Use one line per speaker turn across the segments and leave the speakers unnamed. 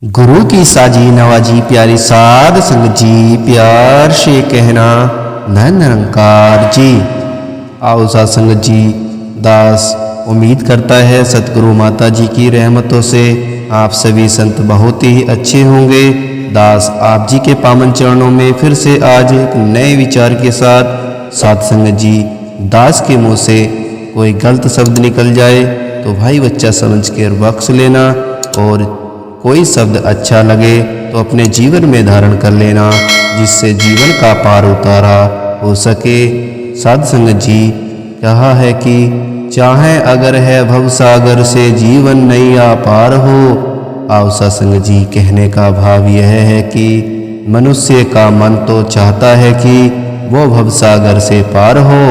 गुरु की साजी नवाजी प्यारी साध संगत जी प्यार से कहना धन निरंकार जी। आओ साध संगत जी, दास उम्मीद करता है सतगुरु माता जी की रहमतों से आप सभी संत बहुत ही अच्छे होंगे। दास आप जी के पावन चरणों में फिर से आज एक नए विचार के साथ साध संगत जी, दास के मुंह से कोई गलत शब्द निकल जाए तो भाई बच्चा समझ कर बख्श लेना, और कोई शब्द अच्छा लगे तो अपने जीवन में धारण कर लेना, जिससे जीवन का पार उतारा हो सके। साध संगत जी, कहा है कि चाहे अगर है भवसागर से जीवन नैया पार हो। आओ साध संगत जी, कहने का भाव यह है कि मनुष्य का मन तो चाहता है कि वो भवसागर से पार हो,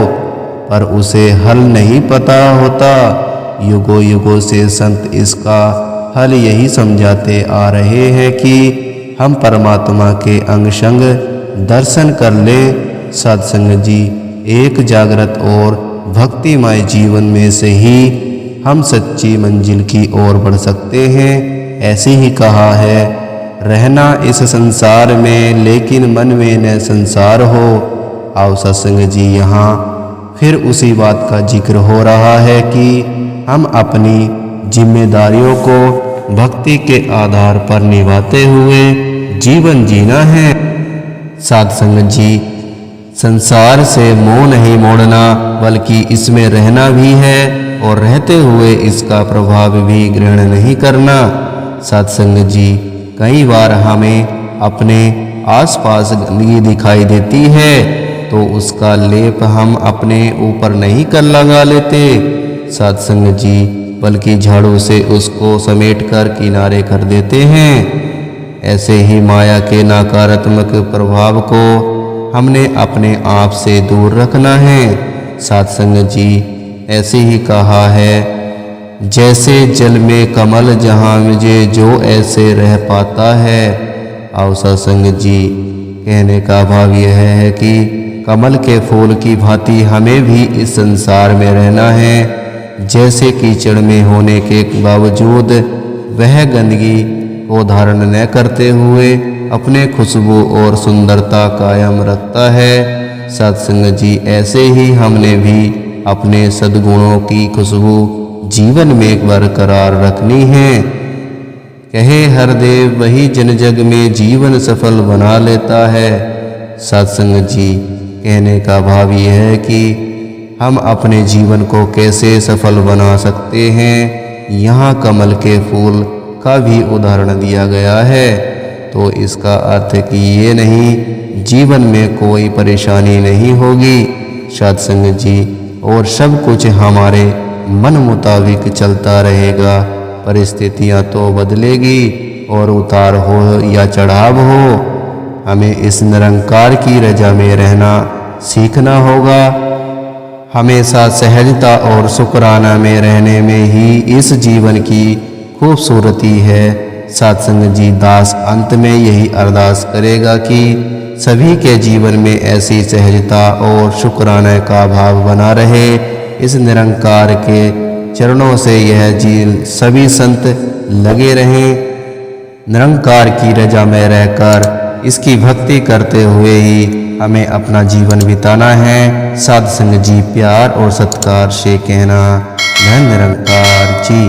पर उसे हल नहीं पता होता। युगों युगों से संत इसका हल यही समझाते आ रहे हैं कि हम परमात्मा के अंग संग दर्शन कर लें। साध संगत जी, एक जागृत और भक्तिमय जीवन में से ही हम सच्ची मंजिल की ओर बढ़ सकते हैं। ऐसे ही कहा है, रहना इस संसार में लेकिन मन में न संसार हो। आओ साध संगत जी, यहाँ फिर उसी बात का जिक्र हो रहा है कि हम अपनी जिम्मेदारियों को भक्ति के आधार पर निभाते हुए जीवन जीना है। साध संगत जी, संसार से मोह नहीं मोड़ना, बल्कि इसमें रहना भी है और रहते हुए इसका प्रभाव भी ग्रहण नहीं करना। साध संगत जी, कई बार हमें अपने आसपास गंदगी दिखाई देती है तो उसका लेप हम अपने ऊपर नहीं कर लगा लेते साध संगत जी, बल्कि झाड़ू से उसको समेट कर किनारे कर देते हैं। ऐसे ही माया के नकारात्मक प्रभाव को हमने अपने आप से दूर रखना है। साध संगत जी, ऐसे ही कहा है, जैसे जल में कमल जहाँ मुझे जो ऐसे रह पाता है। आओ साध संगत जी, कहने का भाव यह है कि कमल के फूल की भांति हमें भी इस संसार में रहना है। जैसे कीचड़ में होने के बावजूद वह गंदगी को धारण न करते हुए अपने खुशबू और सुंदरता कायम रखता है। साध संगत जी, ऐसे ही हमने भी अपने सद्गुणों की खुशबू जीवन में बरकरार रखनी है। कहे हरदेव वही जन जग में जीवन सफल बना लेता है। साध संगत जी, कहने का भाव यह है कि हम अपने जीवन को कैसे सफल बना सकते हैं, यहाँ कमल के फूल का भी उदाहरण दिया गया है। तो इसका अर्थ कि ये नहीं जीवन में कोई परेशानी नहीं होगी साध संगत जी, और सब कुछ हमारे मन मुताबिक चलता रहेगा। परिस्थितियाँ तो बदलेगी और उतार हो या चढ़ाव हो, हमें इस निरंकार की रजा में रहना सीखना होगा। हमेशा सहजता और शुक्राना में रहने में ही इस जीवन की खूबसूरती है। साध संगत जी, दास अंत में यही अरदास करेगा कि सभी के जीवन में ऐसी सहजता और शुक्राना का भाव बना रहे। इस निरंकार के चरणों से यह जी सभी संत लगे रहें। निरंकार की रजा में रहकर इसकी भक्ति करते हुए ही हमें अपना जीवन बिताना है। साध संगत जी, प्यार और सत्कार से कहना धन निरंकार जी।